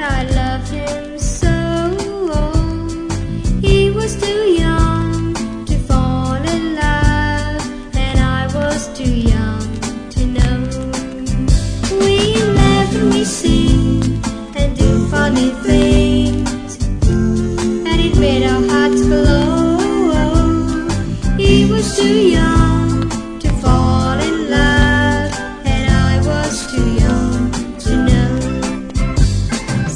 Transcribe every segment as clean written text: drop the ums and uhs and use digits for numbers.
I loved him so. He was too young to fall in love, and I was too young to know. We laugh and we sing and do funny things, and it made our hearts glow. He was too young to fall in love, and I was too young to know.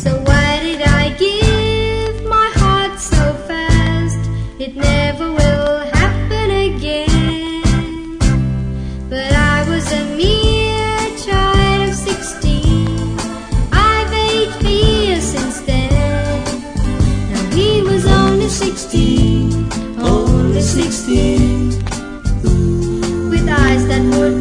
So why did I give my heart so fast? It never will happen again. But I was a mere child of 16. I've aged years since then. Now he was only 16, only 16, with eyes that would